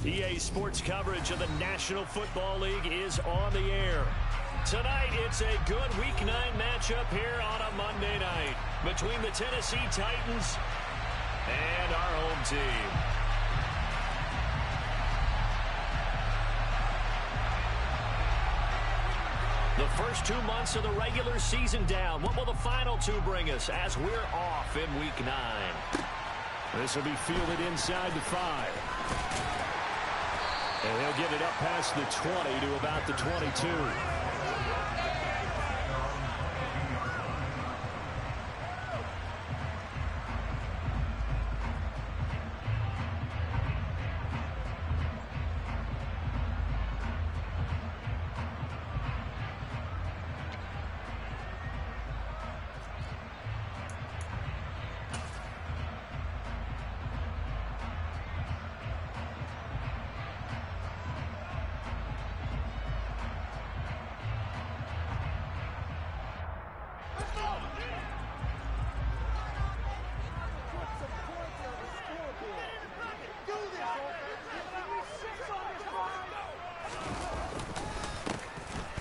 EA Sports coverage of the National Football League is on the air. Tonight, it's a good Week 9 matchup here on a Monday night between the Tennessee Titans and our home team. The first 2 months of the regular season down. What will the final two bring us as we're off in Week 9? This will be fielded inside the 5. And he'll get it up past the 20 to about the 22.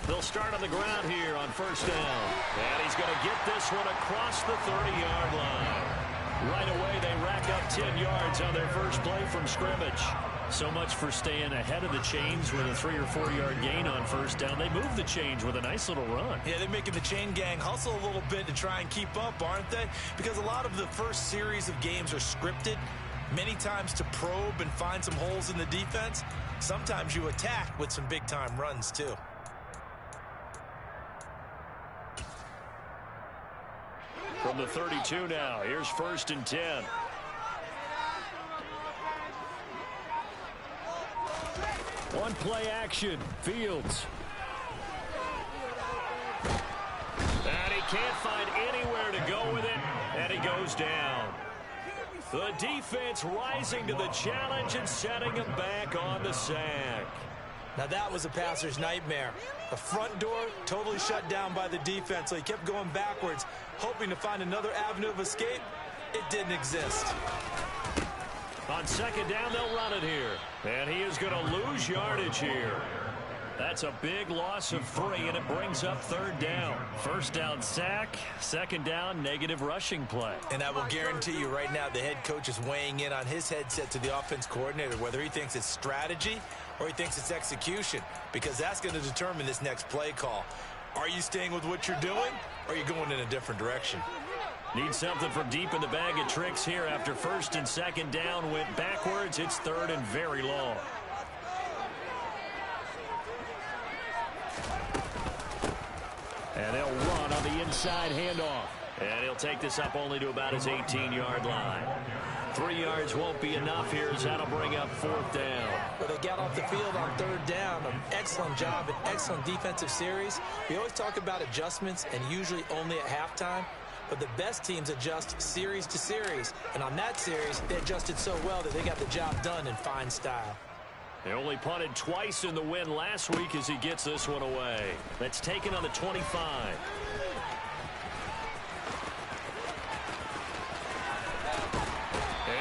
They'll start on the ground here on first down. And he's going to get this one across the 30-yard line. Right away, they rack up 10 yards on their first play from scrimmage. So much for staying ahead of the chains with a 3 or 4 yard gain on first down. They move the chains with a nice little run. Yeah, they're making the chain gang hustle a little bit to try and keep up, aren't they? Because a lot of the first series of games are scripted, many times to probe and find some holes in the defense. Sometimes you attack with some big-time runs, too. From the 32 now, here's first and 10. One play action, Fields. And he can't find anywhere to go with it, and he goes down. The defense rising to the challenge and setting him back on the sack. Now that was a passer's nightmare. The front door totally shut down by the defense, so he kept going backwards, hoping to find another avenue of escape. It didn't exist. On second down, they'll run it here. And he is going to lose yardage here. That's a big loss of 3, and it brings up third down. First down sack, second down negative rushing play. And I will guarantee you right now the head coach is weighing in on his headset to the offense coordinator, whether he thinks it's strategy or he thinks it's execution, because that's going to determine this next play call. Are you staying with what you're doing, or are you going in a different direction? Need something from deep in the bag of tricks here after first and second down went backwards. It's third and very long. And they'll run on the inside handoff. And he'll take this up only to about his 18-yard line. 3 yards won't be enough here as that'll bring up fourth down. Well, they got off the field on third down. An excellent job, an excellent defensive series. We always talk about adjustments and usually only at halftime. But the best teams adjust series to series. And on that series, they adjusted so well that they got the job done in fine style. They only punted twice in the win last week as he gets this one away. That's taken on the 25.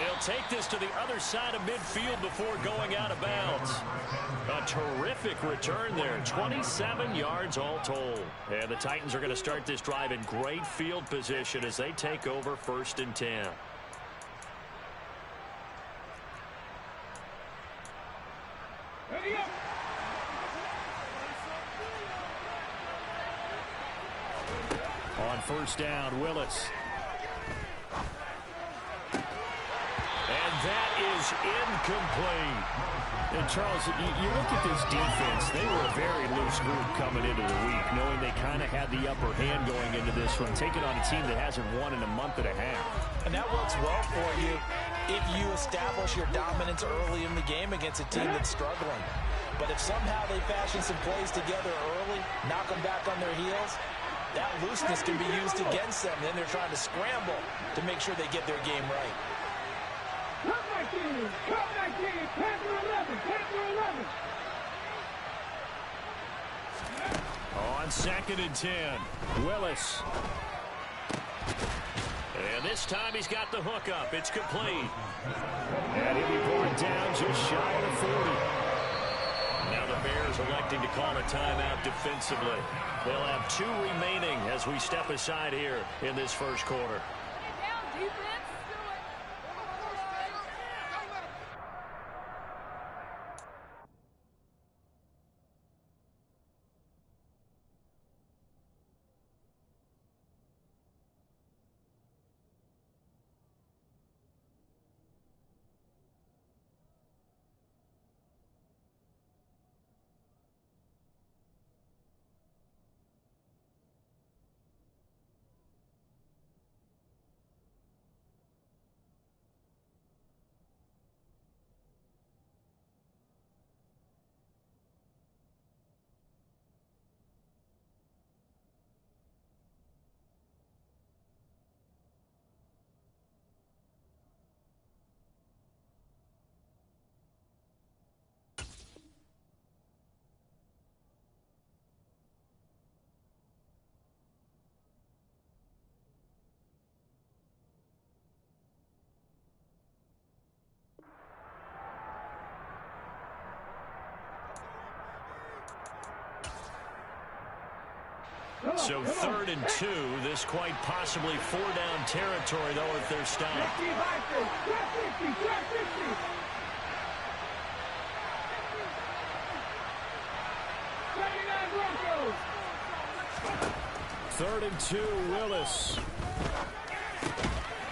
He'll take this to the other side of midfield before going out of bounds. A terrific return there. 27 yards all told. And the Titans are going to start this drive in great field position as they take over first and 10. On first down, Willis. And that is incomplete. And Charles, you look at this defense, they were a very loose group coming into the week, knowing they kind of had the upper hand going into this one, taking on a team that hasn't won in a month and a half. And that works well for you if you establish your dominance early in the game against a team that's struggling. But if somehow they fashion some plays together early, knock them back on their heels, that looseness can be used against them. Then they're trying to scramble to make sure they get their game right. On second and 10, Willis. And this time he's got the hook up. It's complete. And he'll be brought down just shy of the 40. Now the Bears electing to call a timeout defensively. They'll have 2 remaining as we step aside here in this first quarter. So 3rd and 2. This quite possibly 4-down territory, though, if they're stopped. Third and 2, Willis.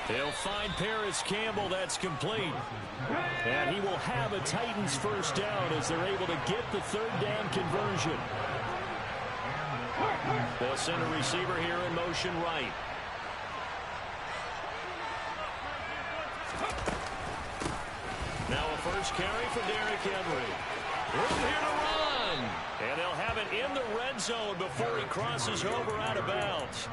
He'll find Paris Campbell. That's complete. And he will have a Titans first down as they're able to get the 3rd down conversion. They'll send a receiver here in motion right. Now a first carry for Derrick Henry. Room here to run. And they'll have it in the red zone before he crosses over out of bounds.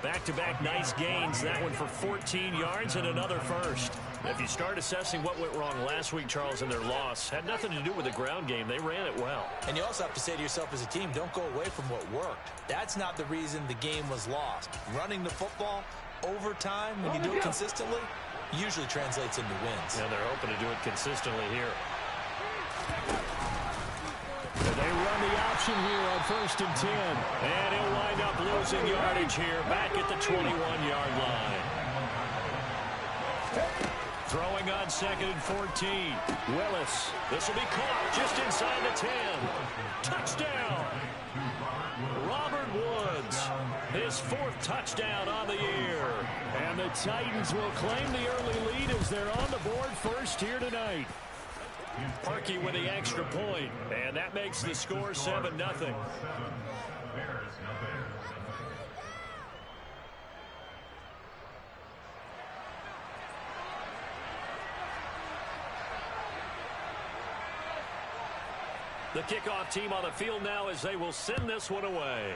Back-to-back nice gains. That one for 14 yards and another first. If you start assessing what went wrong last week, Charles, in their loss, had nothing to do with the ground game. They ran it well. And you also have to say to yourself as a team, don't go away from what worked. That's not the reason the game was lost. Running the football over time, when you do it consistently, usually translates into wins. And they're hoping to do it consistently here. They run the option here on 1st and 10. And he'll wind up losing yardage here back at the 21-yard line. Throwing on 2nd and 14. Willis. This will be caught just inside the 10. Touchdown. Robert Woods. His 4th touchdown on the year. And the Titans will claim the early lead as they're on the board first here tonight. Parkey with the extra point, and that makes the score 7-0. The kickoff team on the field now as they will send this one away.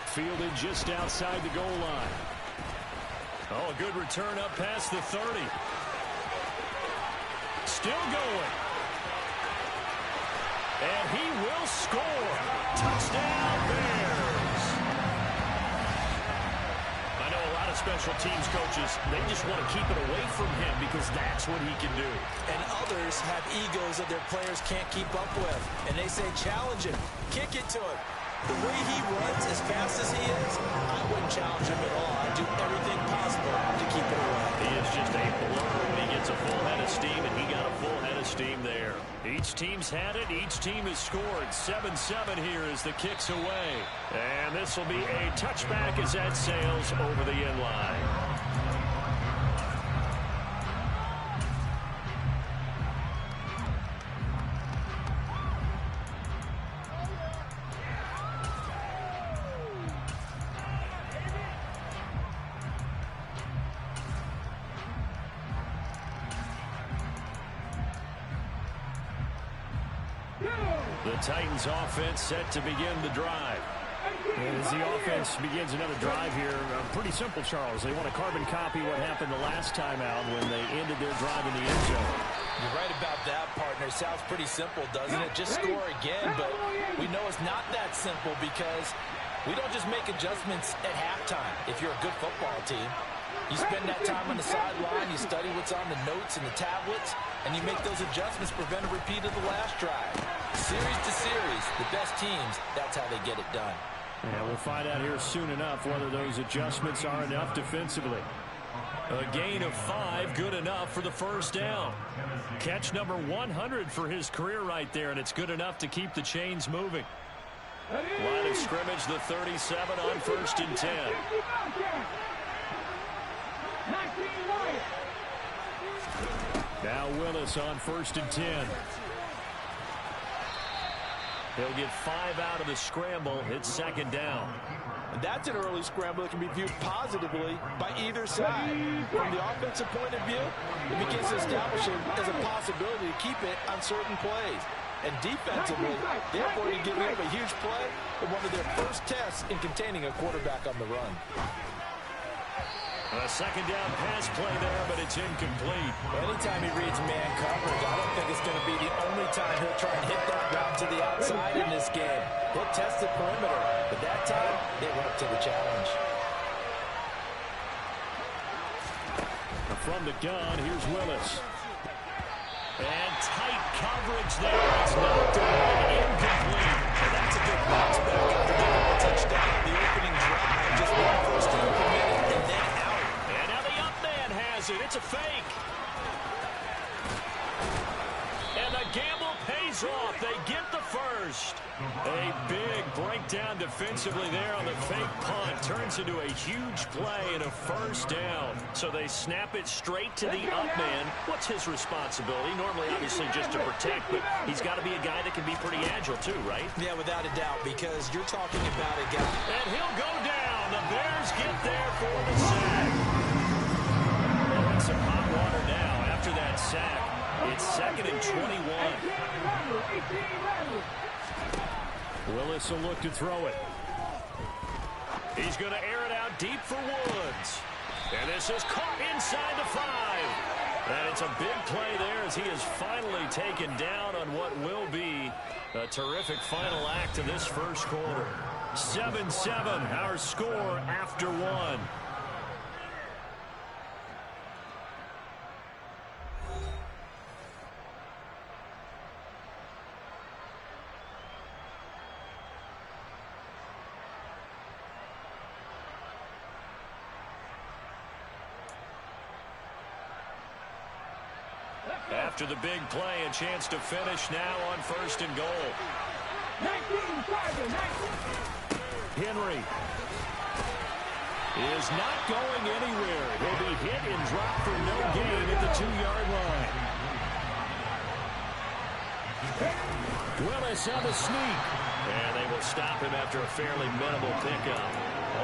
Fielded just outside the goal line. Oh, a good return up past the 30. Still going. And he will score. Touchdown, Bears. I know a lot of special teams coaches, they just want to keep it away from him because that's what he can do. And others have egos that their players can't keep up with. And they say, challenge him. Kick it to him. The way he runs as fast as he is, I wouldn't challenge him at all. I'd do everything possible to keep it away. He is just a blur when he gets a full head of steam, and he got a full head of steam there. Each team's had it. Each team has scored. 7-7 here as the kick's away. And this will be a touchback as that sails over the end line. The Titans offense set to begin the drive. And as the offense begins another drive here, pretty simple, Charles. They want to carbon copy what happened the last time out when they ended their drive in the end zone. You're right about that, partner. Sounds pretty simple, doesn't it? Just score again, but we know it's not that simple because We don't just make adjustments at halftime if you're a good football team. You spend that time on the sideline, you study what's on the notes and the tablets, and you make those adjustments, prevent a repeat of the last drive. Series to series, the best teams, that's how they get it done. And we'll find out here soon enough whether those adjustments are enough defensively. A gain of 5, good enough for the first down. Catch number 100 for his career right there, and it's good enough to keep the chains moving. Line of scrimmage, the 37 on 1st and 10. Now Willis on 1st and 10. He'll get 5 out of the scramble. It's 2nd down. And that's an early scramble that can be viewed positively by either side. From the offensive point of view, it begins to establish it as a possibility to keep it on certain plays. And defensively, they're going to give up a huge play in one of their first tests in containing a quarterback on the run. A 2nd down pass play there, but it's incomplete. Anytime he reads man coverage, I don't think it's going to be the only time he'll try and hit that route to the outside in this game. He'll test the perimeter, but that time, they went up to the challenge. From the gun, here's Willis. And tight coverage there. It's knocked away, incomplete. And that's a good bounce back after giving him a touchdown on the opening drive. Just one first down committed and then out. And now the up man has it. It's a fake. And the gamble pays off. They get the first. A big breakdown defensively there on the fake punt. Turns into a huge play and a first down. So they snap it straight to the up man. What's his responsibility? Normally, obviously, just to protect, but he's got to be a guy that can be pretty agile too, right? Yeah, without a doubt, because you're talking about a guy. And he'll go down. The Bears get there for the sack. And some hot water now after that sack. It's 2nd and 21. Willis will look to throw it. He's going to air it out deep for Woods. And this is caught inside the 5. And it's a big play there as he is finally taken down on what will be a terrific final act of this first quarter. 7-7, our score after 1. After the big play, a chance to finish now on 1st and goal. Henry is not going anywhere. He'll be hit and dropped for no gain at the 2-yard line. Willis on the sneak. And they will stop him after a fairly minimal pickup.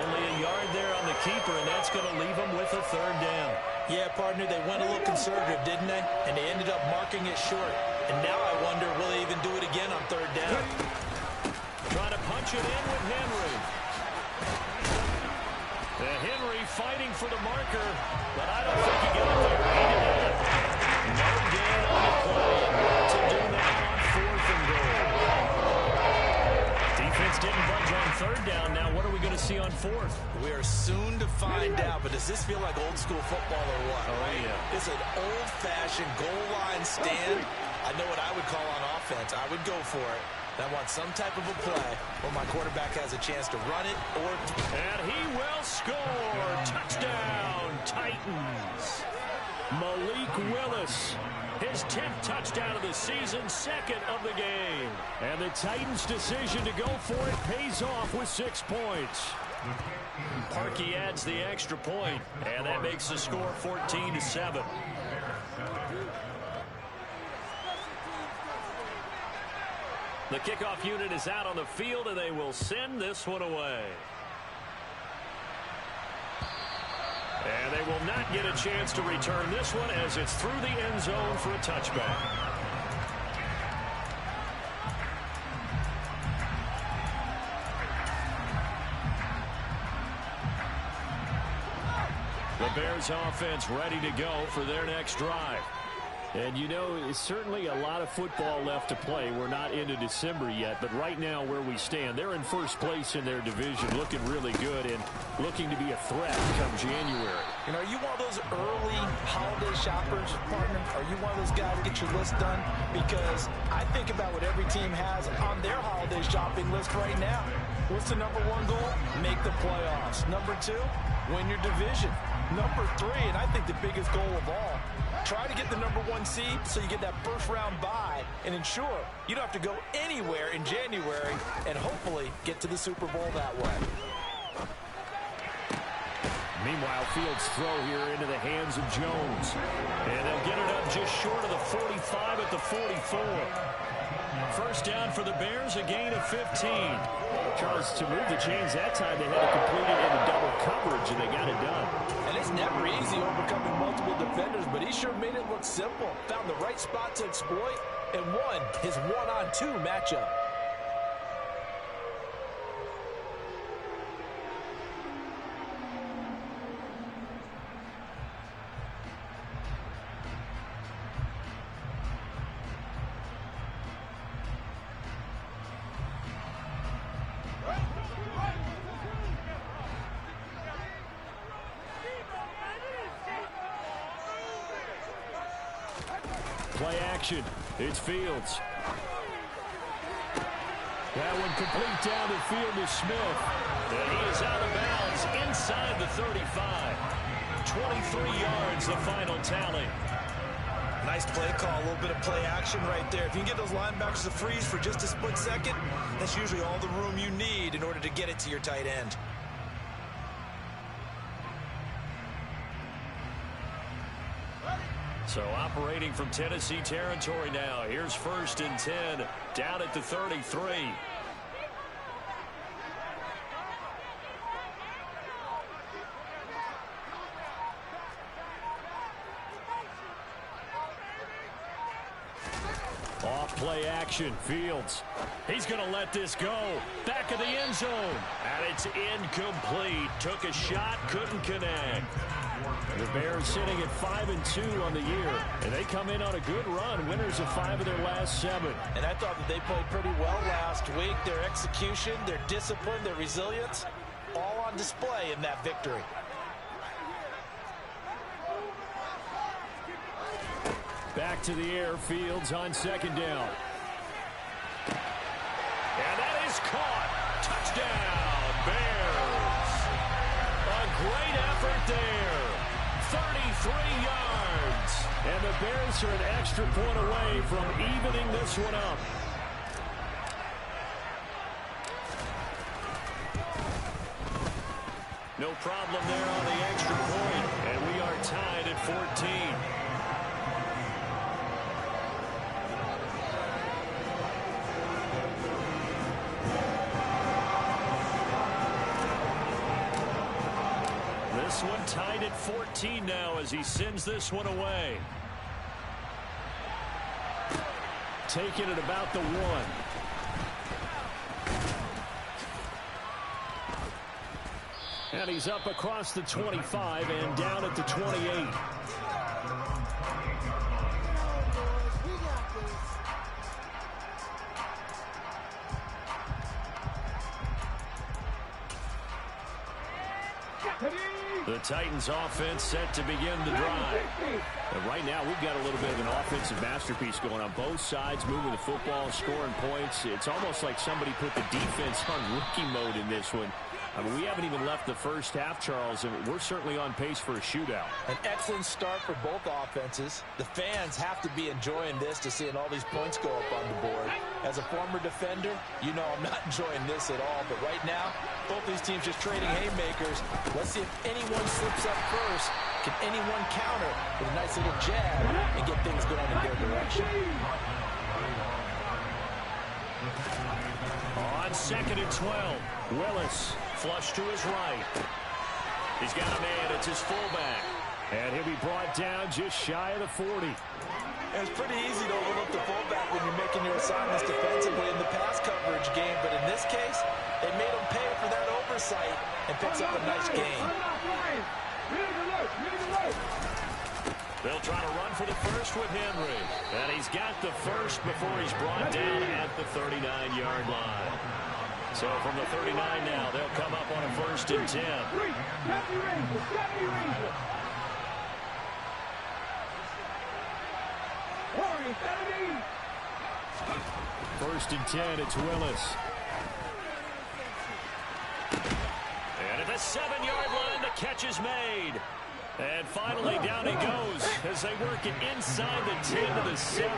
Only a yard there on the keeper, and that's going to leave him with a 3rd down. Yeah, partner, they went a little conservative, didn't they? And they ended up marking it short. And now I wonder, will they even do it again on 3rd down? Trying to punch it in with Henry. Henry fighting for the marker, but I don't think he got there. No gain on the play. What to do now on 4th and goal? Defense didn't budge on 3rd down. Now what are we going to see on 4th? We are soon to find out, but does this feel like old school football or what? Oh, yeah. It's an old-fashioned goal line stand. I know what I would call on offense. I would go for it. I want some type of a play where my quarterback has a chance to run it or... And he will score. Touchdown, Titans. Malik Willis. His 10th touchdown of the season, 2nd of the game. And the Titans' decision to go for it pays off with 6 points. Parkey adds the extra point, and that makes the score 14-7. The kickoff unit is out on the field, and they will send this one away. And they will not get a chance to return this one as it's through the end zone for a touchback. The Bears offense ready to go for their next drive. And, you know, it's certainly a lot of football left to play. We're not into December yet, but right now where we stand, they're in first place in their division, looking really good and looking to be a threat come January. You know, are you one of those early holiday shoppers, partner? Are you one of those guys that get your list done? Because I think about what every team has on their holiday shopping list right now. What's the number one goal? Make the playoffs. Number two, win your division. Number three, and I think the biggest goal of all, try to get the number one seed so you get that first round bye and ensure you don't have to go anywhere in January and hopefully get to the Super Bowl that way. Meanwhile, Fields' throw here into the hands of Jones. And they'll get it up just short of the 45 at the 44. First down for the Bears, a gain of 15. Charles, to move the chains that time, they had to complete it into double coverage, and they got it done. And it's never easy overcoming multiple defenders, but he sure made it look simple. Found the right spot to exploit and won his one-on-two matchup. Play action. It's Fields. That one complete down the field to Smith. And he is out of bounds inside the 35. 23 yards, the final tally. Nice play call, a little bit of play action right there. If you can get those linebackers to freeze for just a split second, that's usually all the room you need in order to get it to your tight end. So operating from Tennessee territory now. Here's 1st and 10 down at the 33. Off play action. Fields. He's going to let this go. Back of the end zone. And it's incomplete. Took a shot, couldn't connect. The Bears sitting at 5-2 on the year, and they come in on a good run, winners of 5 of their last 7. And I thought that they played pretty well last week. Their execution, their discipline, their resilience, all on display in that victory. Back to the air, Fields on 2nd down. And that is caught. Touchdown, Bears. A great effort there. 33 yards. And the Bears are an extra point away from evening this one up. No problem there on the extra point. And we are tied at 14. This one tied at 14 now as he sends this one away. Taking it about the 1. And he's up across the 25 and down at the 28. The Titans offense set to begin the drive. And right now we've got a little bit of an offensive masterpiece going on both sides, moving the football, scoring points. It's almost like somebody put the defense on rookie mode in this one. I mean, we haven't even left the first half, Charles, and we're certainly on pace for a shootout. An excellent start for both offenses. The fans have to be enjoying this to seeing all these points go up on the board. As a former defender, you know I'm not enjoying this at all. But right now, both these teams just trading haymakers. Let's see if anyone slips up first. Can anyone counter with a nice little jab and get things going in their direction? On 2nd and 12, Willis flush to his right. He's got a man. It's his fullback. And he'll be brought down just shy of the 40. It's pretty easy to overlook the fullback when you're making your assignments defensively in the pass coverage game. But in this case, they made him pay for that oversight and picks up a nice gain. They'll try to run for the first with Henry. And he's got the first before he's brought down at the 39-yard line. So from the 39 now, they'll come up on a 1st and 10. First and 10, it's Willis. And at the 7-yard line, the catch is made. And finally, down he goes as they work it inside the 10 to the 7.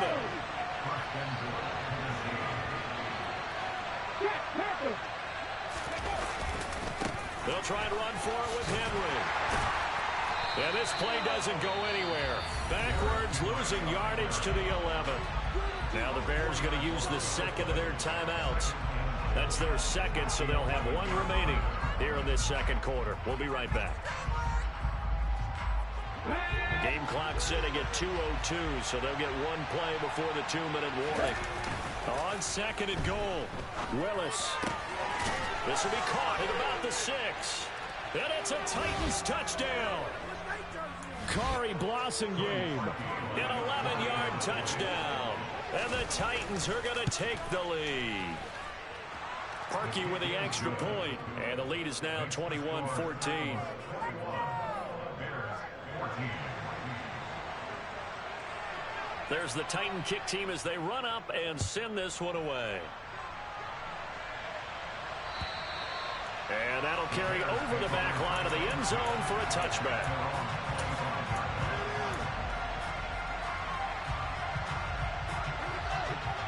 They'll try and run for it with Henry. And this play doesn't go anywhere. Backwards, losing yardage to the 11. Now the Bears going to use the second of their timeouts. That's their second, so they'll have one remaining here in this second quarter. We'll be right back. Game clock sitting at 2:02, so they'll get one play before the 2-minute warning. On 2nd and goal, Willis. This will be caught at about the 6. And it's a Titans touchdown. Kari Blasingame, an 11-yard touchdown. And the Titans are going to take the lead. Parkey with the extra point, and the lead is now 21-14. There's the Titan kick team as they run up and send this one away. And that'll carry over the back line of the end zone for a touchback.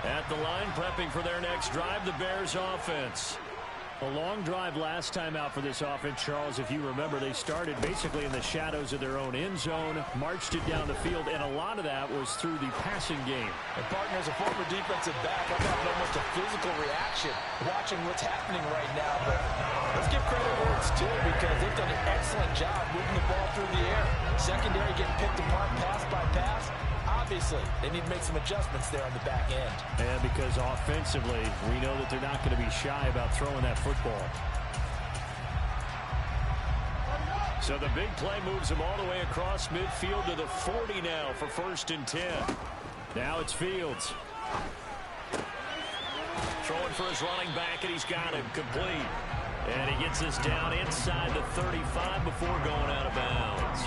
At the line, prepping for their next drive, the Bears offense. A long drive last time out for this offense, Charles. If you remember, they started basically in the shadows of their own end zone, marched it down the field, and a lot of that was through the passing game. And partner, as a former defensive back, I'm having almost a physical reaction watching what's happening right now. But let's give credit where it's due, because they've done an excellent job moving the ball through the air. Secondary getting picked apart pass by pass. Obviously, they need to make some adjustments there on the back end. And because offensively, we know that they're not going to be shy about throwing that football. So the big play moves them all the way across midfield to the 40 now for 1st and 10. Now it's Fields. Throwing for his running back, and he's got him complete. And he gets this down inside the 35 before going out of bounds.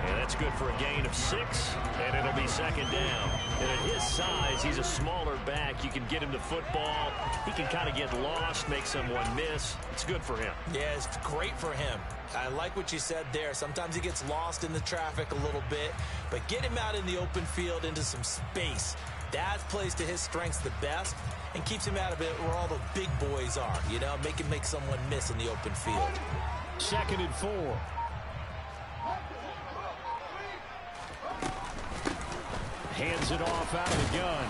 And that's good for a gain of 6, and it'll be 2nd down. And at his size, he's a smaller back. You can get him to football. He can kind of get lost, make someone miss. It's good for him. Yeah, it's great for him. I like what you said there. Sometimes he gets lost in the traffic a little bit, but get him out in the open field into some space. That plays to his strengths the best and keeps him out of it where all the big boys are. You know, make him make someone miss in the open field. 2nd and 4. Hands it off out of the gun.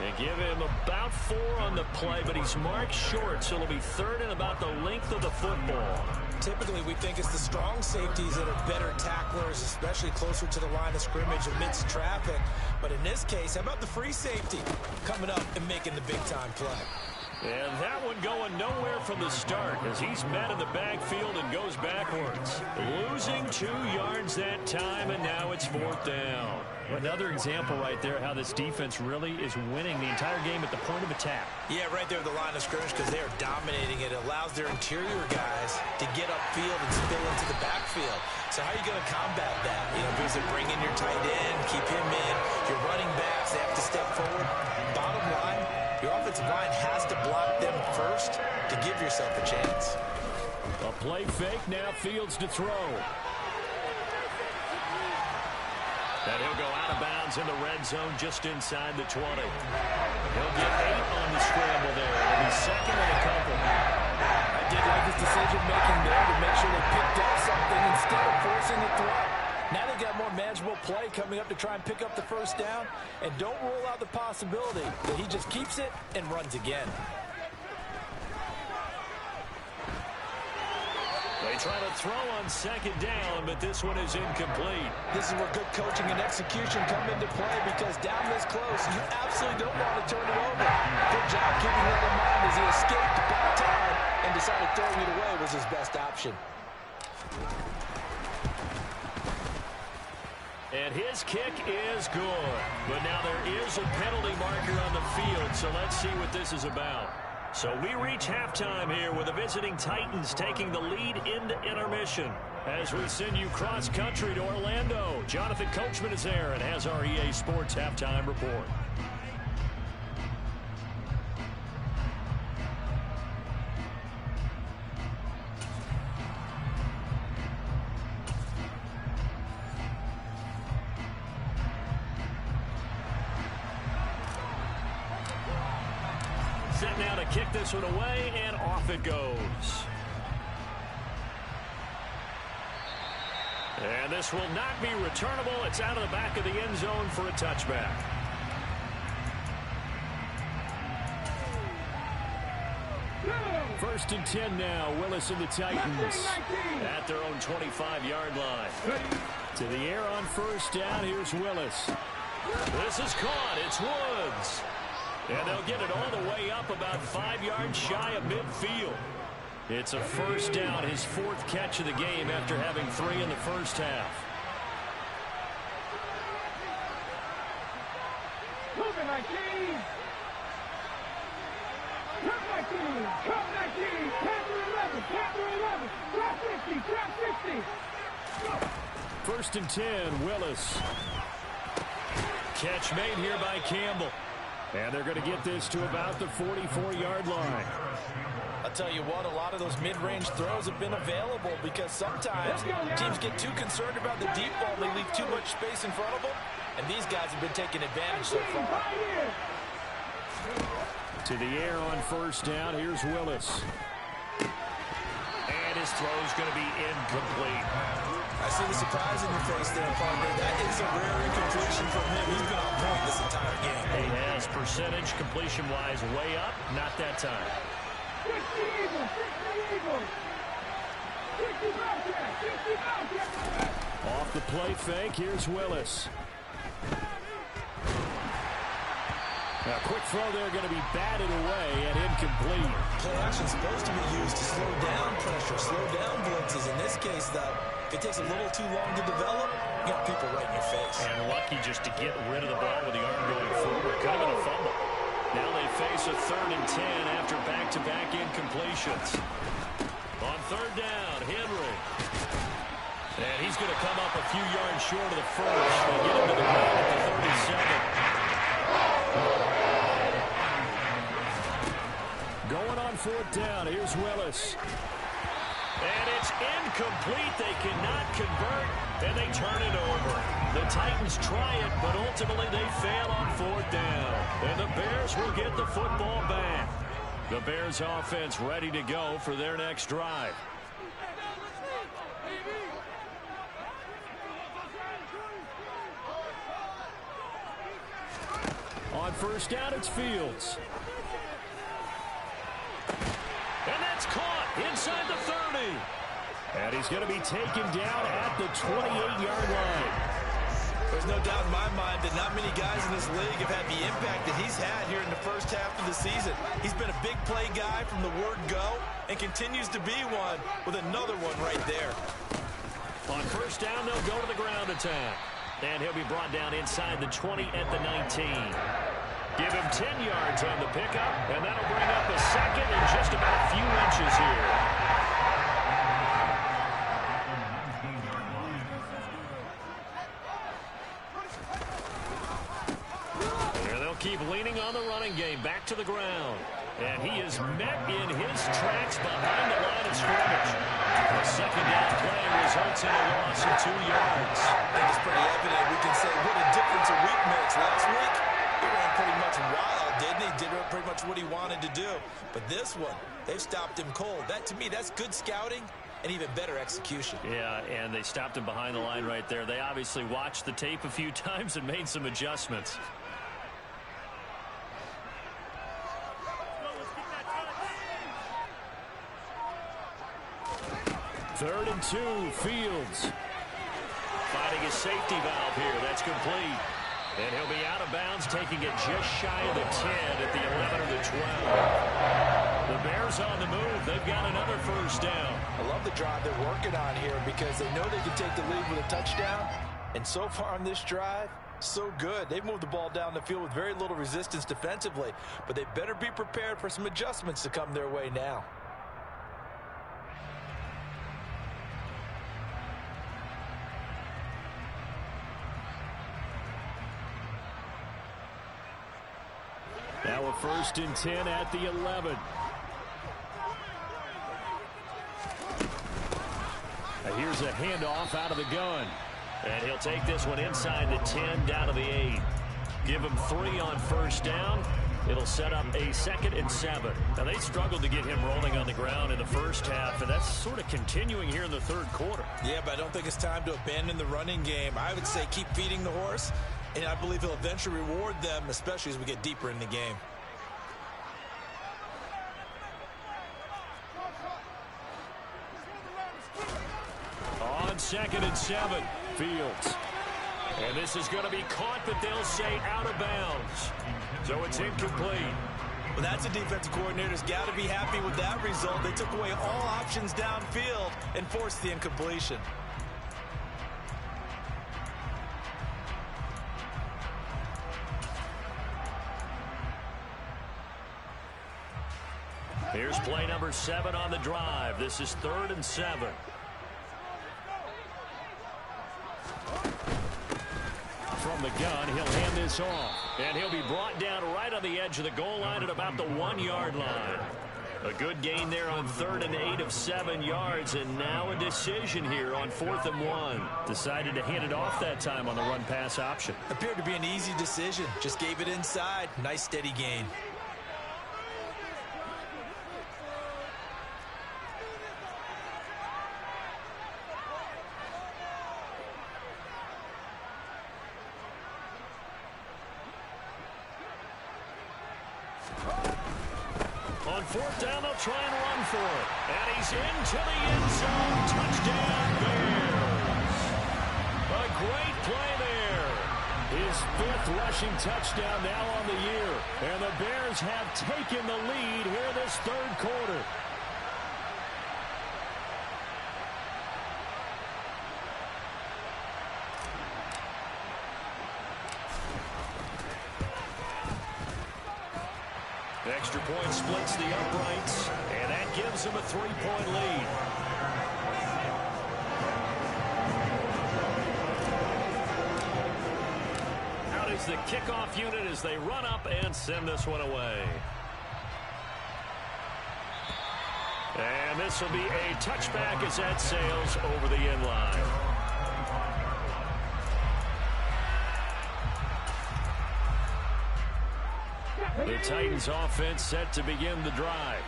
And give him about 4 on the play, but he's marked short, so it'll be 3rd and about the length of the football. Typically, we think it's the strong safeties that are better tacklers, especially closer to the line of scrimmage amidst traffic. But in this case, how about the free safety coming up and making the big-time play? And that one going nowhere from the start as he's met in the backfield and goes backwards. Losing 2 yards that time, and now it's 4th down. Another example right there how this defense really is winning the entire game at the point of attack. Yeah, right there at the line of scrimmage because they are dominating it. It allows their interior guys to get upfield and spill into the backfield. So how are you going to combat that? You know, because they bring in your tight end, keep him in. Your running backs, they have to step forward. Bottom line, your offensive line has to block them first to give yourself a chance. A play fake, now Fields to throw. And he'll go out of bounds in the red zone just inside the 20. He'll get 8 on the scramble there. It'll be 2nd and a couple. I did like his decision-making there to make sure they picked up something instead of forcing the throw. Now they got more manageable play coming up to try and pick up the 1st down. And don't rule out the possibility that he just keeps it and runs again. They try to throw on 2nd down, but this one is incomplete. This is where good coaching and execution come into play because down this close, you absolutely don't want to turn it over. Good job keeping that in mind as he escaped back time and decided throwing it away was his best option. And his kick is good. But now there is a penalty marker on the field, so let's see what this is about. So we reach halftime here with the visiting Titans taking the lead into intermission. As we send you cross-country to Orlando, Jonathan Coachman is there and has our EA Sports halftime report. Set now to kick this one away, and off it goes. And this will not be returnable. It's out of the back of the end zone for a touchback. First and 10 now. Willis and the Titans at their own 25-yard line. To the air on first down. Here's Willis. This is caught. It's Woods. And they'll get it all the way up about 5 yards shy of midfield. It's a first down, his fourth catch of the game after having 3 in the first half. Moving my team. Come my team. Come my team. Capture 11. Trap 50. Trap 60. First and 10, Willis. Catch made here by Campbell. And they're going to get this to about the 44-yard line. I'll tell you what, a lot of those mid-range throws have been available because sometimes teams get too concerned about the deep ball. They leave too much space in front of them, and these guys have been taking advantage so far. To the air on first down, here's Willis. And his throw's going to be incomplete. I see the surprise in your face there, partner. That is a rare incompletion from him. He's been on point this entire game. He has percentage completion-wise way up, not that time. 60 Eagles. 60 Eagles. 60 Bobcats. 60 Bobcats. Off the play fake, here's Willis. A quick throw there going to be batted away and incomplete. Play action supposed to be used to slow down pressure, slow down blitzes. In this case, though, if it takes a little too long to develop, you got people right in your face. And lucky just to get rid of the ball with the arm going forward. Could have been a fumble. Now they face a 3rd and 10 after back-to-back incompletions. On 3rd down, Henry. And he's going to come up a few yards short of the first. They get him to the ground at the 37. Going on 4th down, here's Willis. And it's incomplete. They cannot convert, and they turn it over. The Titans try it, but ultimately they fail on 4th down. And the Bears will get the football back. The Bears offense ready to go for their next drive. On first down, it's Fields. And that's caught inside the 30. And he's going to be taken down at the 28-yard line. There's no doubt in my mind that not many guys in this league have had the impact that he's had here in the first half of the season. He's been a big play guy from the word go and continues to be one with another one right there. On first down, they'll go to the ground attack. And he'll be brought down inside the 20 at the 19. Give him 10 yards on the pickup, and that'll bring up a second and just about a few inches here. And they'll keep leaning on the running game back to the ground. And he is met in his tracks behind the line of scrimmage. The second down play results in a loss of 2 yards. I think it's pretty evident. We can say what a difference a week makes. Last week, he ran pretty much wild, didn't he? Did pretty much what he wanted to do. But this one, they've stopped him cold. That, to me, that's good scouting and even better execution. Yeah, and they stopped him behind the line right there. They obviously watched the tape a few times and made some adjustments. Third and 2, Fields. Finding his safety valve here. That's complete. And he'll be out of bounds, taking it just shy of the 10 at the 11 or the 12. The Bears on the move. They've got another first down. I love the drive they're working on here because they know they can take the lead with a touchdown And so far on this drive, so good. They've moved the ball down the field with very little resistance defensively, but they better be prepared for some adjustments to come their way now. Now a 1st and 10 at the 11. Here's a handoff out of the gun. And he'll take this one inside the 10, down to the 8. Give him 3 on 1st down. It'll set up a 2nd and 7. Now, they struggled to get him rolling on the ground in the first half, and that's sort of continuing here in the 3rd quarter. Yeah, but I don't think it's time to abandon the running game. I would say keep feeding the horse, and I believe he'll eventually reward them, especially as we get deeper in the game. On 2nd and 7, Fields. And this is going to be caught, but they'll say out of bounds. So it's incomplete. Well, that's a defensive coordinator's got to be happy with that result. They took away all options downfield and forced the incompletion. Here's play number 7 on the drive. This is 3rd and 7. From the gun, he'll hand this off. And he'll be brought down right on the edge of the goal line at about the 1-yard line. A good gain there on 3rd and 8 of 7 yards. And now a decision here on 4th and 1. Decided to hand it off that time on the run-pass option. Appeared to be an easy decision. Just gave it inside. Nice steady gain. On 4th down, they'll try and run for it. And he's into the end zone. Touchdown, Bears. A great play there. His 5th rushing touchdown now on the year. And the Bears have taken the lead here this 3rd quarter. Extra point splits the uprights, and that gives them a 3-point lead. Out is the kickoff unit as they run up and send this one away. And this will be a touchback as that sails over the end line. The Titans offense set to begin the drive.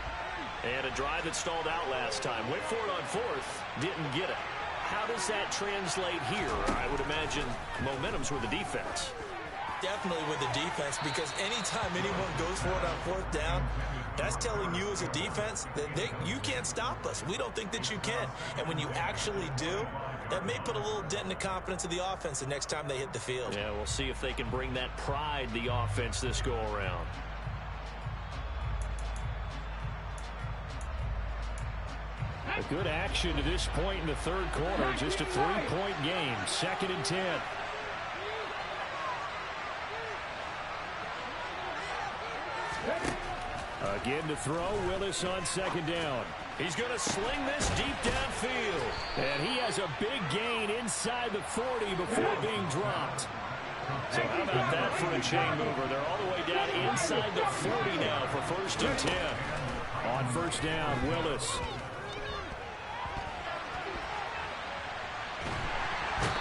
And a drive that stalled out last time. Went for it on 4th, didn't get it. How does that translate here? I would imagine momentum's with the defense. Definitely with the defense, because anytime anyone goes for it on 4th down, that's telling you as a defense that you can't stop us. We don't think that you can. And when you actually do, that may put a little dent in the confidence of the offense the next time they hit the field. Yeah, we'll see if they can bring that pride to the offense this go-around. A good action to this point in the 3rd quarter. Just a 3-point game. 2nd and 10. Again to throw. Willis on 2nd down. He's going to sling this deep downfield. And he has a big gain inside the 40 before being dropped. So how about that for a chain mover? They're all the way down inside the 40 now for 1st and 10. On 1st down, Willis.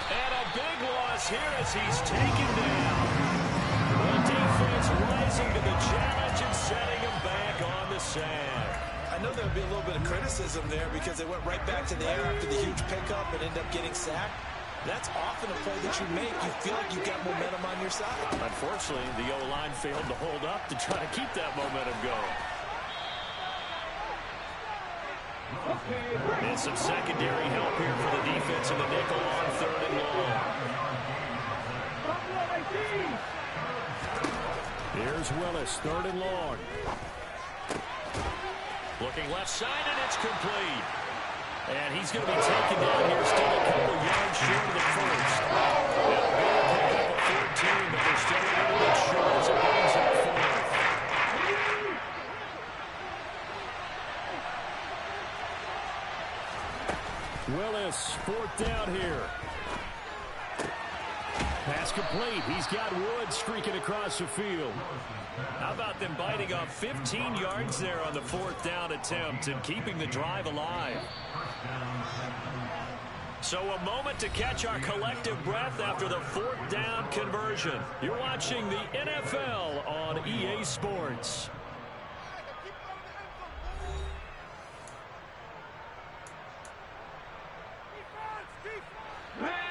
And a big loss here as he's taken down. The defense rising to the challenge and setting him back on the sand. I know there'll be a little bit of criticism there because they went right back to the air after the huge pickup and ended up getting sacked. That's often a play that you make. You feel like you've got momentum on your side. Unfortunately, the O-line failed to hold up to try to keep that momentum going. And some secondary help here for the defense in the nickel on 3rd and long. Here's Willis, 3rd and long. Looking left side, and it's complete. And he's going to be taken down here, still a couple yards short of the first. They'll be picking up a 14, but they're still a little bit short as it brings up fourth. Willis, fourth down here. Pass complete. He's got Woods streaking across the field. How about them biting off 15 yards there on the fourth down attempt and keeping the drive alive? So a moment to catch our collective breath after the fourth down conversion. You're watching the NFL on EA Sports.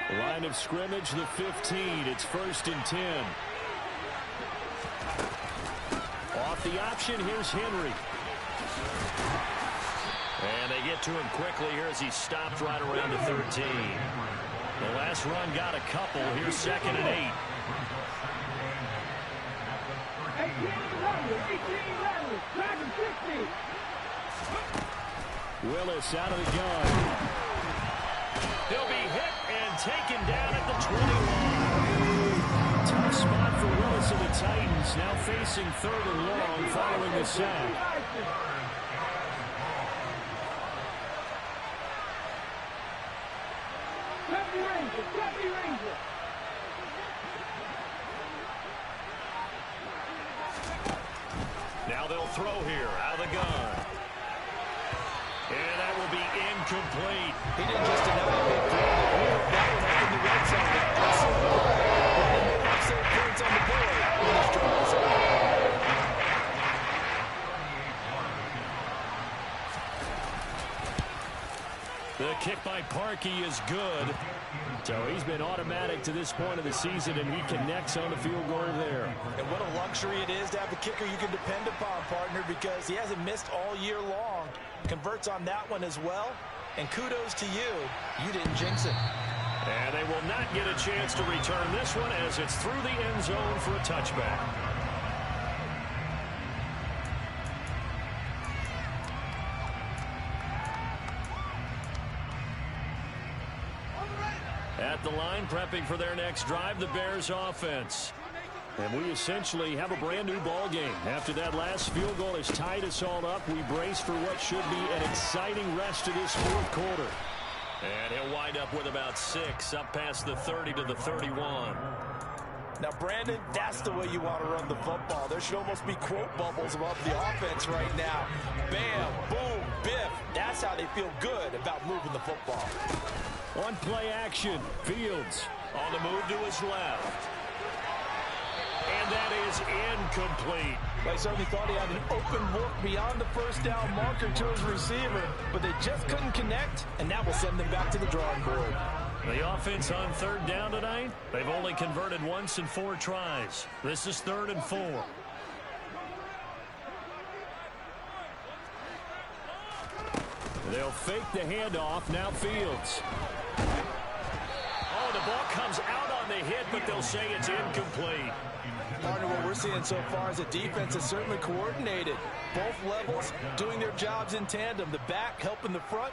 Line of scrimmage, the 15. It's 1st and 10. Off the option, here's Henry. And they get to him quickly here as he stopped right around the 13. The last run got a couple. Here's 2nd and 8. 18-11, Willis out of the gun. He'll be hit and taken down at the 21. Tough spot for Willis of the Titans, now facing 3rd and long following the sack. Now they'll throw here out of the gun. And that will be incomplete. He didn't just deny a big throw. That one up in the red zone. That's some points on the board when this drive is over. The kick by Parkey is good. So he's been automatic to this point of the season, and he connects on the field goal there. And what a luxury it is to have a kicker you can depend upon, partner, because he hasn't missed all year long. Converts on that one as well. And kudos to you. You didn't jinx it. And they will not get a chance to return this one as it's through the end zone for a touchback. At the line, prepping for their next drive, the Bears offense. And we essentially have a brand new ball game. After that last field goal has tied us all up, we brace for what should be an exciting rest of this fourth quarter. And he'll wind up with about 6, up past the 30 to the 31. Now, Brandon, that's the way you want to run the football. There should almost be quote bubbles above the offense right now. Bam, boom, biff. That's how they feel good about moving the football. On play action, Fields on the move to his left. And that is incomplete. They certainly thought he had an open look beyond the first down marker to his receiver, but they just couldn't connect, and that will send them back to the drawing board. The offense on 3rd down tonight, they've only converted once in 4 tries. This is 3rd and 4. They'll fake the handoff. Now Fields. Oh, the ball comes out on the hit, but they'll say it's incomplete. Partner, what we're seeing so far is a defense that's certainly coordinated. Both levels doing their jobs in tandem. The back helping the front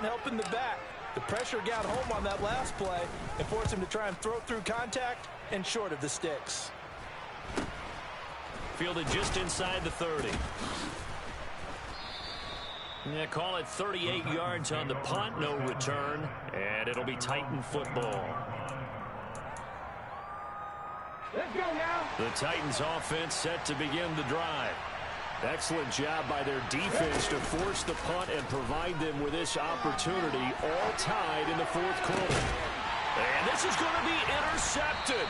helping the back. The pressure got home on that last play and forced him to try and throw through contact and short of the sticks. Fielded just inside the 30. Yeah, call it 38 yards on the punt, no return, and it'll be Titan football. let's go now. The Titans offense set to begin the drive. Excellent job by their defense to force the punt and provide them with this opportunity, all tied in the 4th quarter. And this is going to be intercepted.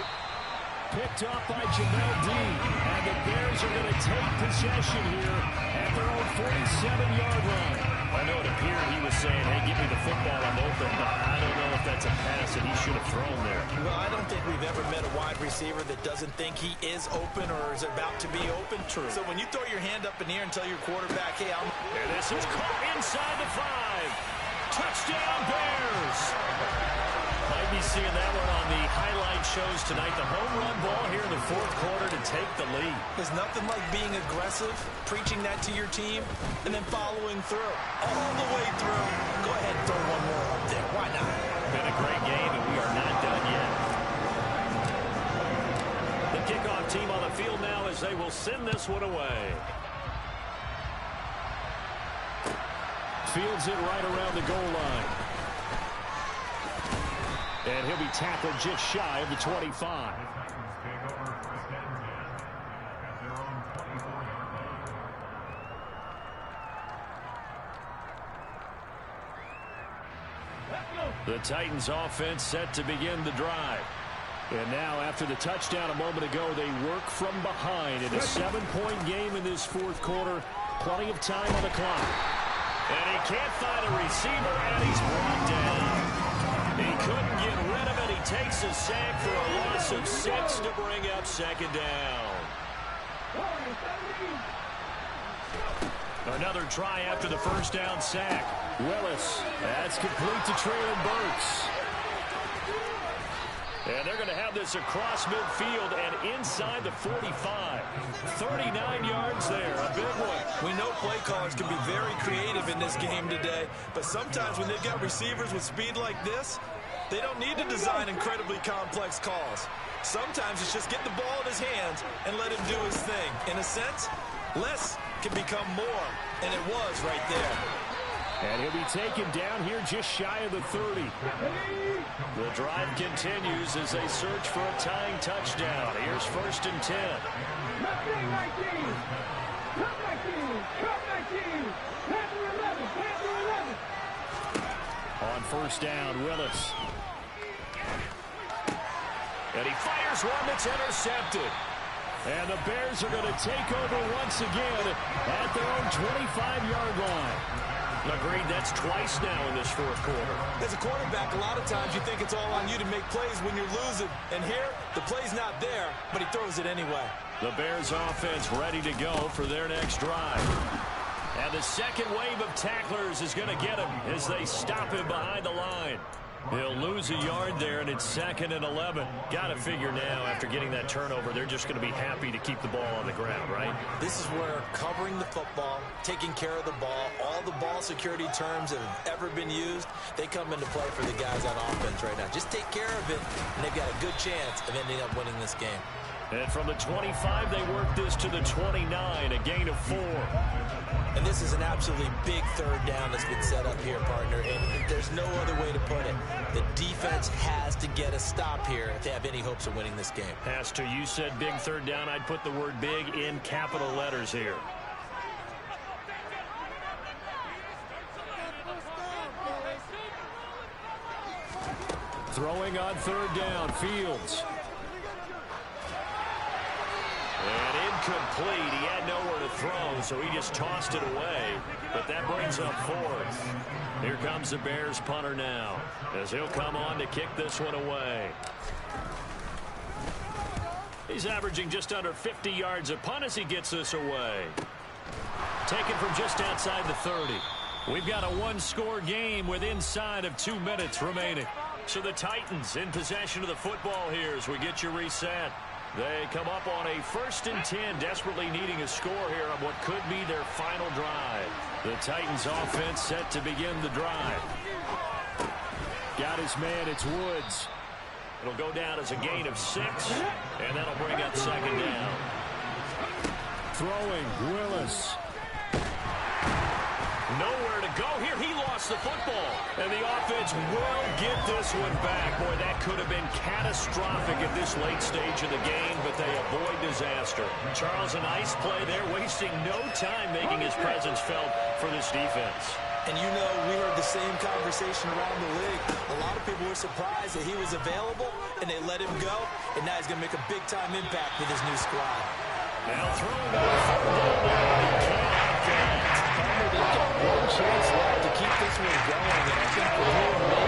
Picked up by Jamel Dean. And the Bears are going to take possession here at their own 47-yard line. I know it appeared he was saying, hey, give me the football, I'm open, but I don't know if that's a pass that he should have thrown there. Well, I don't think we've ever met a wide receiver that doesn't think he is open or is about to be open. True. So when you throw your hand up in the air and tell your quarterback, hey, I'm... And this is caught inside the 5. Touchdown, Bears. Might be seeing that one on the highlight shows tonight. The home run ball here in the fourth quarter to take the lead. There's nothing like being aggressive, preaching that to your team, and then following through. All the way through. Go ahead and throw one more up there. Why not? Been a great game, and we are not done yet. The kickoff team on the field now as they will send this one away. Fields it right around the goal line. And he'll be tackled just shy of the 25. The Titans offense set to begin the drive. And now after the touchdown a moment ago, they work from behind in a 7-point game in this fourth quarter. Plenty of time on the clock. And he can't find a receiver, and he's brought down. He couldn't get rid of it. He takes a sack for a loss of 6 to bring up second down. Another try after the first down sack. Willis, that's complete to Treylon Burks. And they're going to have this across midfield and inside the 45. 39 yards there, a big one. We know play callers can be very creative in this game today, but sometimes when they've got receivers with speed like this, they don't need to design incredibly complex calls. Sometimes it's just get the ball in his hands and let him do his thing. In a sense, less can become more, and it was right there. And he'll be taken down here just shy of the 30. The drive continues as they search for a tying touchdown. Here's 1st and 10. On first down, Willis. And he fires one that's intercepted. And the Bears are going to take over once again at their own 25-yard line. Agreed, that's twice now in this fourth quarter. As a quarterback, a lot of times you think it's all on you to make plays when you're losing. And here, the play's not there, but he throws it anyway. The Bears offense ready to go for their next drive. And the second wave of tacklers is going to get him as they stop him behind the line. He'll lose a yard there, and it's 2nd and 11. Got to figure now, after getting that turnover, they're just going to be happy to keep the ball on the ground, right? This is where covering the football, taking care of the ball, all the ball security terms that have ever been used, they come into play for the guys on offense right now. Just take care of it, and they've got a good chance of ending up winning this game. And from the 25, they work this to the 29, a gain of 4. And this is an absolutely big third down that's been set up here, partner. And there's no other way to put it. The defense has to get a stop here if they have any hopes of winning this game. Has to. You said big third down. I'd put the word big in capital letters here. Throwing on third down, Fields. And incomplete. He had nowhere to throw, so he just tossed it away. But that brings up 4th. Here comes the Bears punter now, as he'll come on to kick this one away. He's averaging just under 50 yards a punt as he gets this away. Taken from just outside the 30. We've got a one-score game with inside of 2 minutes remaining. So the Titans in possession of the football here as we get you reset. They come up on a 1st and 10, desperately needing a score here on what could be their final drive. The Titans offense set to begin the drive. Got his man, it's Woods. It'll go down as a gain of 6, and that'll bring up second down. Throwing, Willis. Nowhere to go here. He lost the football. And the offense will get this one back. Boy, that could have been catastrophic at this late stage of the game, but they avoid disaster. Charles, a nice play there, wasting no time making his presence felt for this defense. And you know, we heard the same conversation around the league. A lot of people were surprised that he was available, and they let him go, and now he's going to make a big-time impact with his new squad. Now throwing on third down. They've got one chance left to keep this one going, and I think for you and me,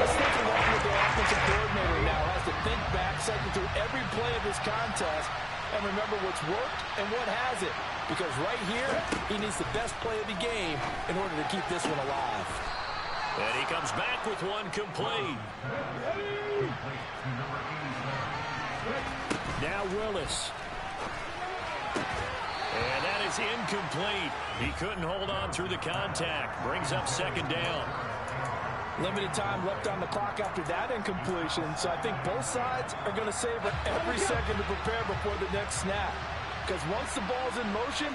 let's take a look at the offensive coordinator now. Has to think back, cycle through every play of this contest, and remember what's worked and what hasn't. Because right here, he needs the best play of the game in order to keep this one alive. And he comes back with one complete. Now Willis. And that is incomplete. He couldn't hold on through the contact. Brings up second down. Limited time left on the clock after that incompletion, so I think both sides are going to savor every second to prepare before the next snap. Because once the ball's in motion,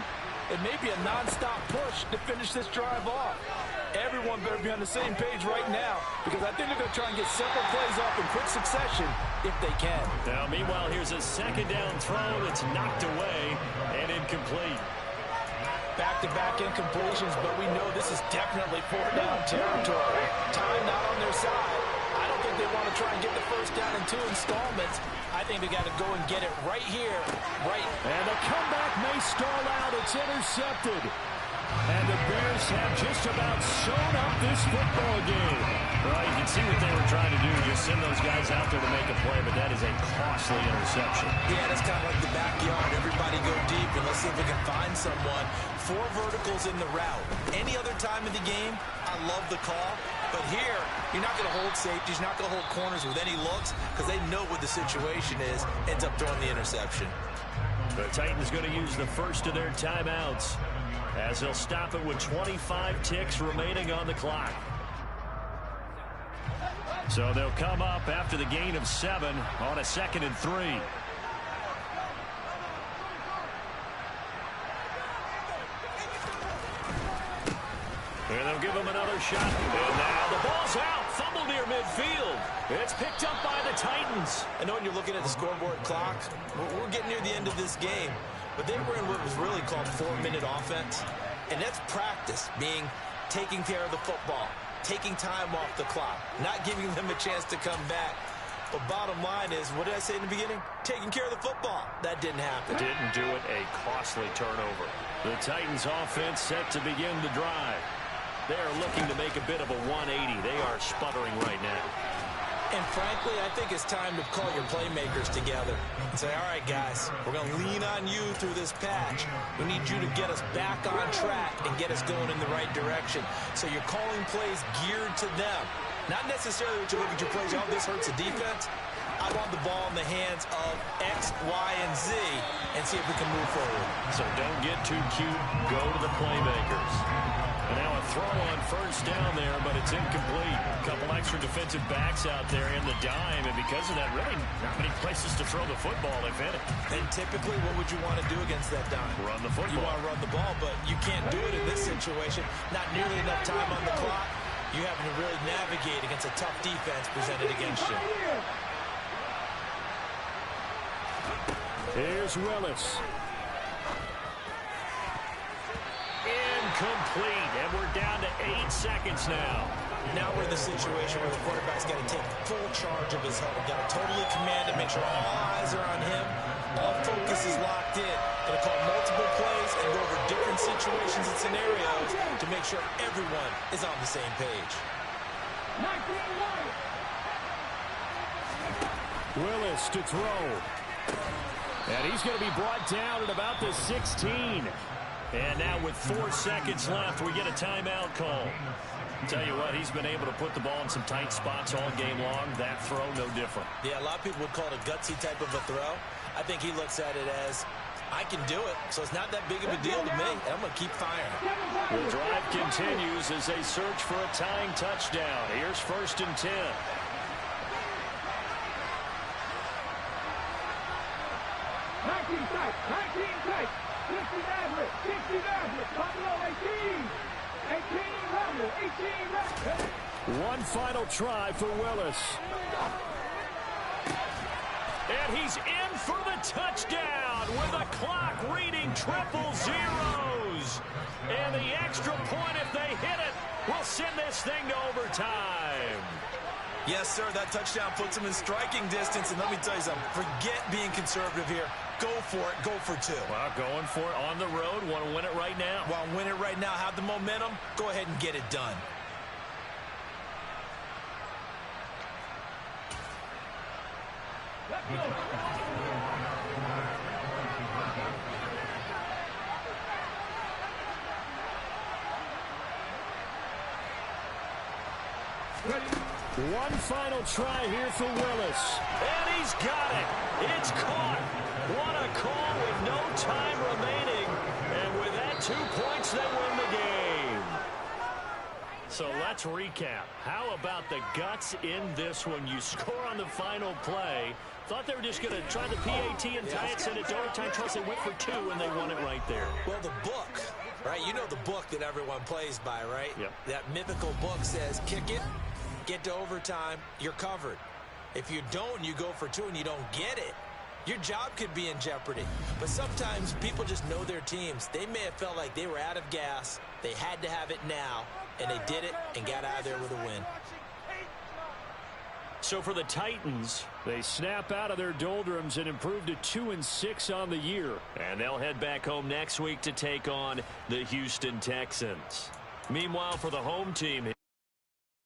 it may be a non-stop push to finish this drive off. Everyone better be on the same page right now, because I think they're going to try and get several plays off in quick succession if they can. Now, meanwhile, here's a second down throw that's knocked away and incomplete. Back-to-back incompletions, but we know this is definitely four-down territory. Time not on their side. I don't think they want to try and get the first down in 2 installments. I think they got to go and get it right here, right. And the comeback may stall out. It's intercepted. And the Bears have just about sewn up this football game. Well, you can see what they were trying to do, just send those guys out there to make a play, but that is a costly interception. Yeah, that's kind of like the backyard. Everybody go deep, and let's see if we can find someone. 4 verticals in the route. Any other time of the game, I love the call. But here, you're not going to hold safeties, you're not going to hold corners with any looks, because they know what the situation is, ends up throwing the interception. The Titans going to use the first of their timeouts, as they'll stop it with 25 ticks remaining on the clock. So they'll come up after the gain of 7 on a 2nd and 3. And they'll give him another shot. And now the ball's out. Fumble near midfield. It's picked up by the Titans. I know when you're looking at the scoreboard clock, we're getting near the end of this game. But they were in what was really called 4-minute offense. And that's practice, being taking care of the football, taking time off the clock, not giving them a chance to come back. But bottom line is, what did I say in the beginning? Taking care of the football. That didn't happen. Didn't do it. A costly turnover. The Titans offense set to begin the drive. They are looking to make a bit of a 180. They are sputtering right now. And frankly, I think it's time to call your playmakers together and say, all right, guys, we're going to lean on you through this patch. We need you to get us back on track and get us going in the right direction. So you're calling plays geared to them. Not necessarily that you look at your plays, oh, this hurts the defense. I want the ball in the hands of X, Y, and Z and see if we can move forward. So don't get too cute. Go to the playmakers. And now a throw on first down there, but it's incomplete. A couple extra defensive backs out there in the dime, and because of that, really not many places to throw the football, if any. And typically, what would you want to do against that dime? Run the football. You want to run the ball, but you can't do it in this situation. Not nearly enough time on the clock. You having to really navigate against a tough defense presented against you. Here's Willis. Incomplete, and we're down to 8 seconds now. Now we're in the situation where the quarterback's got to take full charge of his huddle. Got to totally command it, make sure all eyes are on him. All focus is locked in. Going to call multiple plays and go over different situations and scenarios to make sure everyone is on the same page. Willis to throw. And he's going to be brought down at about the 16. And now with 4 seconds left, we get a timeout call. Tell you what, he's been able to put the ball in some tight spots all game long. That throw, no different. Yeah, a lot of people would call it a gutsy type of a throw. I think he looks at it as, I can do it, so it's not that big of a deal to me, and I'm going to keep firing. The drive continues as they search for a tying touchdown. Here's 1st and 10. Tight. 60 Nazareth, Buffalo 18 One final try for Willis. And he's in for the touchdown with the clock reading triple zeros. And the extra point, if they hit it, will send this thing to overtime. Yes, sir, that touchdown puts him in striking distance. And let me tell you something, forget being conservative here. Go for it, go for 2. Well, going for it on the road, want to win it right now. Want to win it right now, have the momentum, go ahead and get it done. One final try here for Willis. And he's got it. It's caught. What a call with no time remaining. And with that, 2 points, they win the game. So let's recap. How about the guts in this one? You score on the final play. Thought they were just going to try the PAT and tie it, send it to overtime. Trust they went for 2, and they won it right there. Well, the book, right? You know the book that everyone plays by, right? Yep. That mythical book says, kick it, get to overtime, you're covered. If you don't, you go for 2 and you don't get it, your job could be in jeopardy. But sometimes people just know their teams. They may have felt like they were out of gas. They had to have it now, and they did it and got out of there with a win. So for the Titans, they snap out of their doldrums and improve to 2-6 on the year. And they'll head back home next week to take on the Houston Texans. Meanwhile, for the home team,